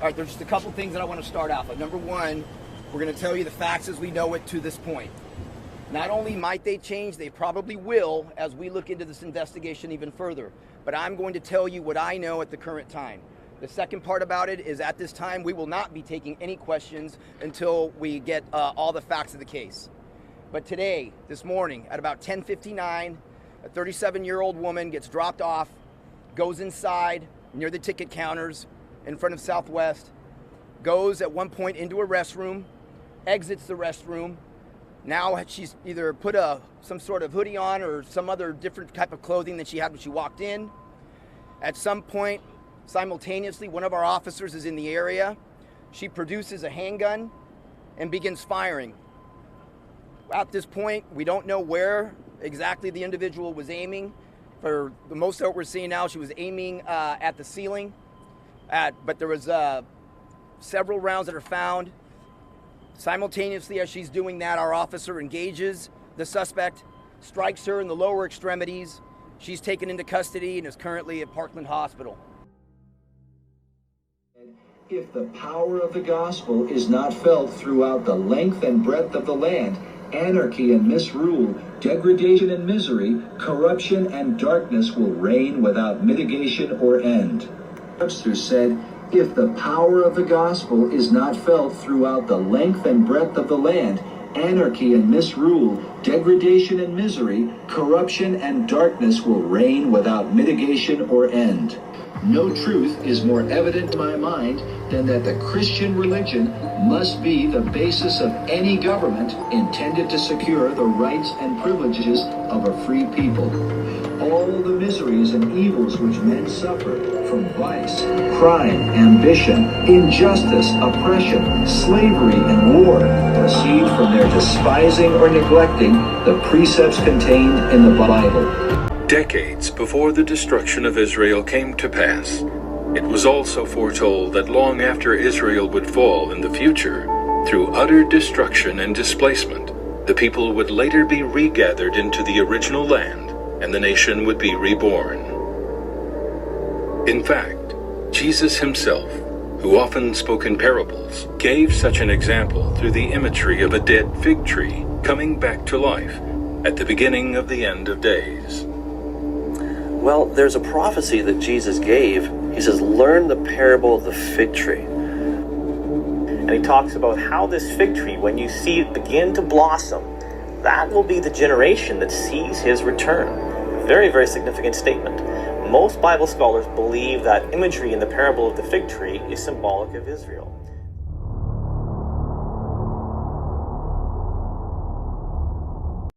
All right, there's just a couple things that I want to start off with. Number one, we're going to tell you the facts as we know it to this point. Not only might they change, they probably will as we look into this investigation even further. But I'm going to tell you what I know at the current time. The second part about it is at this time, we will not be taking any questions until we get all the facts of the case. But today, this morning, at about 10:59, a 37-year-old woman gets dropped off, goes inside near the ticket counters in front of Southwest, goes at one point into a restroom, exits the restroom. Now she's either put some sort of hoodie on or some other different type of clothing than she had when she walked in. At some point, simultaneously, one of our officers is in the area. She produces a handgun and begins firing. At this point, we don't know where exactly the individual was aiming. For the most of what we're seeing now, she was aiming at the ceiling. But there was several rounds that are found. Simultaneously, as she's doing that, our officer engages the suspect, strikes her in the lower extremities. She's taken into custody and is currently at Parkland Hospital. If the power of the gospel is not felt throughout the length and breadth of the land, anarchy and misrule, degradation and misery, corruption and darkness will reign without mitigation or end. Webster said, if the power of the gospel is not felt throughout the length and breadth of the land, anarchy and misrule, degradation and misery, corruption and darkness will reign without mitigation or end. No truth is more evident to my mind than that the Christian religion must be the basis of any government intended to secure the rights and privileges of a free people. All the miseries and evils which men suffer from vice, crime, ambition, injustice, oppression, slavery, and war proceed from their despising or neglecting the precepts contained in the Bible. Decades before the destruction of Israel came to pass, it was also foretold that long after Israel would fall in the future, through utter destruction and displacement, the people would later be regathered into the original land, and the nation would be reborn. In fact, Jesus himself, who often spoke in parables, gave such an example through the imagery of a dead fig tree coming back to life at the beginning of the end of days. Well, there's a prophecy that Jesus gave. He says, learn the parable of the fig tree. And he talks about how this fig tree, when you see it begin to blossom, that will be the generation that sees his return. Very, very significant statement. Most Bible scholars believe that imagery in the parable of the fig tree is symbolic of Israel.